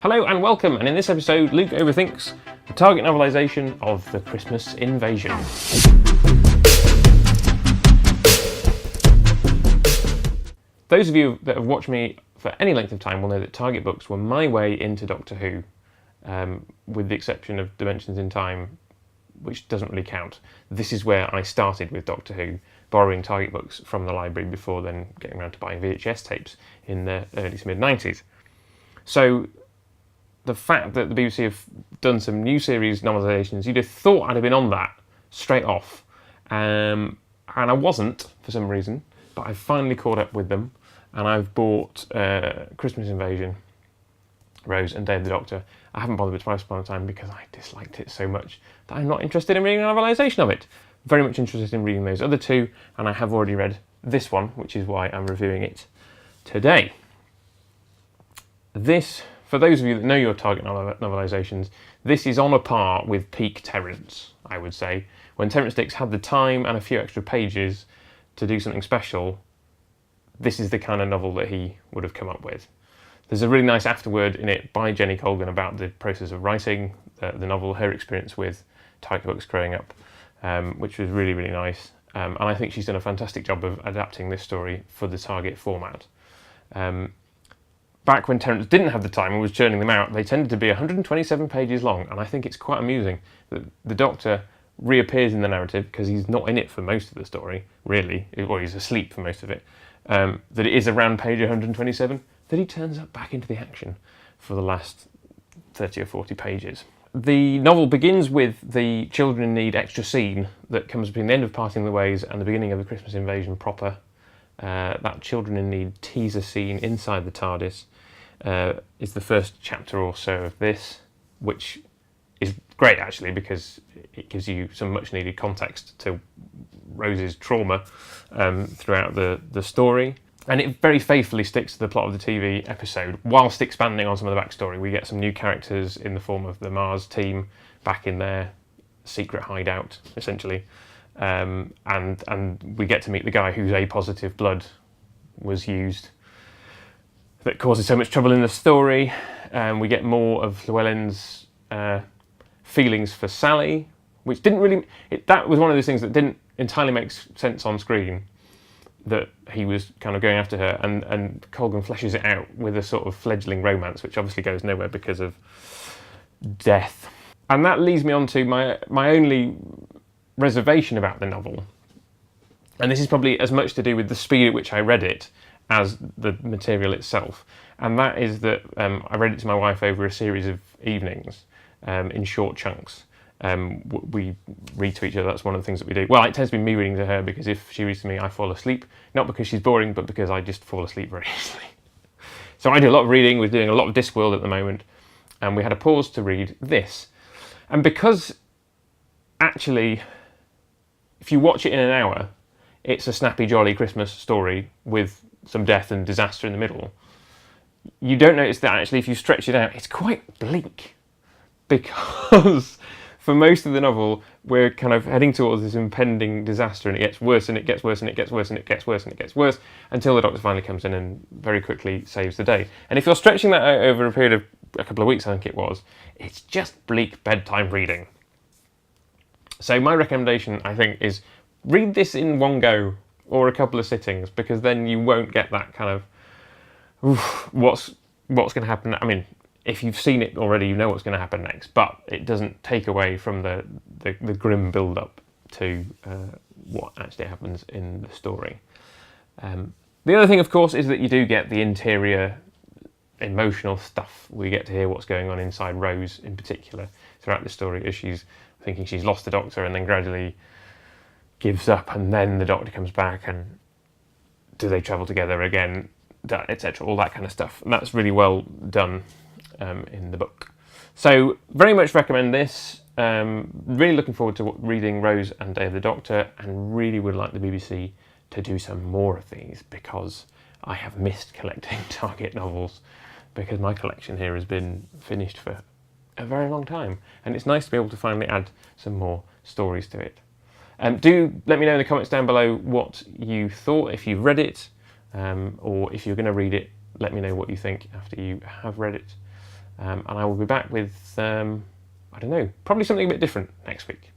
Hello and welcome, and in this episode, Luke overthinks the target novelisation of The Christmas Invasion. Those of you that have watched me for any length of time will know that Target books were my way into Doctor Who, with the exception of Dimensions in Time, which doesn't really count. This is where I started with Doctor Who, borrowing Target books from the library before then getting around to buying VHS tapes in the early to mid-90s. So the fact that the BBC have done some new series novelisations, you'd have thought I'd have been on that straight off. And I wasn't, for some reason, but I finally caught up with them, and I've bought Christmas Invasion, Rose and Day of the Doctor. I haven't bothered with Twice Upon a Time because I disliked it so much that I'm not interested in reading a novelisation of it. Very much interested in reading those other two, and I have already read this one, which is why I'm reviewing it today. This, for those of you that know your Target novelisations, this is on a par with peak Terrance, I would say. When Terrance Dicks had the time and a few extra pages to do something special, this is the kind of novel that he would have come up with. There's a really nice afterword in it by Jenny Colgan about the process of writing the novel, her experience with Target books growing up, which was really, really nice. And I think she's done a fantastic job of adapting this story for the Target format. Back when Terrance didn't have the time and was churning them out, they tended to be 127 pages long, and I think it's quite amusing that the Doctor reappears in the narrative, because he's not in it for most of the story, really, or he's asleep for most of it, that it is around page 127, that he turns up back into the action for the last 30 or 40 pages. The novel begins with the Children in Need extra scene that comes between the end of Parting the Ways and the beginning of the Christmas Invasion proper. That Children in Need teaser scene inside the TARDIS is the first chapter or so of this, which is great actually because it gives you some much needed context to Rose's trauma throughout the story. And it very faithfully sticks to the plot of the TV episode, whilst expanding on some of the backstory. We get some new characters in the form of the Mars team back in their secret hideout, essentially. And we get to meet the guy whose A-positive blood was used that causes so much trouble in the story. We get more of Llewellyn's feelings for Sally, which didn't really... that was one of those things that didn't entirely make sense on screen, that he was kind of going after her, and Colgan fleshes it out with a sort of fledgling romance, which obviously goes nowhere because of death. And that leads me on to my only reservation about the novel, and this is probably as much to do with the speed at which I read it as the material itself, and that is that I read it to my wife over a series of evenings in short chunks. We read to each other. That's one of the things that we do. Well, it tends to be me reading to her, because if she reads to me I fall asleep, not because she's boring but because I just fall asleep very easily. So I do a lot of reading. We're doing a lot of Discworld at the moment, and we had a pause to read this, and because actually if you watch it in an hour, it's a snappy, jolly Christmas story with some death and disaster in the middle. You don't notice that actually if you stretch it out, it's quite bleak, because for most of the novel we're kind of heading towards this impending disaster, and it gets worse and it gets worse and it gets worse and it gets worse and it gets worse until the Doctor finally comes in and very quickly saves the day. And if you're stretching that out over a period of a couple of weeks, I think it was, it's just bleak bedtime reading. So my recommendation, I think, is read this in one go or a couple of sittings, because then you won't get that kind of what's going to happen. I mean, if you've seen it already, you know what's going to happen next, but it doesn't take away from the grim build-up to what actually happens in the story. The other thing, of course, is that you do get the interior emotional stuff. We get to hear what's going on inside Rose in particular throughout the story, as she's thinking she's lost the Doctor and then gradually gives up, and then the Doctor comes back, and do they travel together again, etc., all that kind of stuff. And that's really well done in the book. So very much recommend this. Really looking forward to reading Rose and Day of the Doctor, and really would like the BBC to do some more of these, because I have missed collecting Target novels, because my collection here has been finished for a very long time, and it's nice to be able to finally add some more stories to it. Do let me know in the comments down below what you thought, if you've read it, or if you're going to read it, let me know what you think after you have read it. And I will be back with, I don't know, probably something a bit different next week.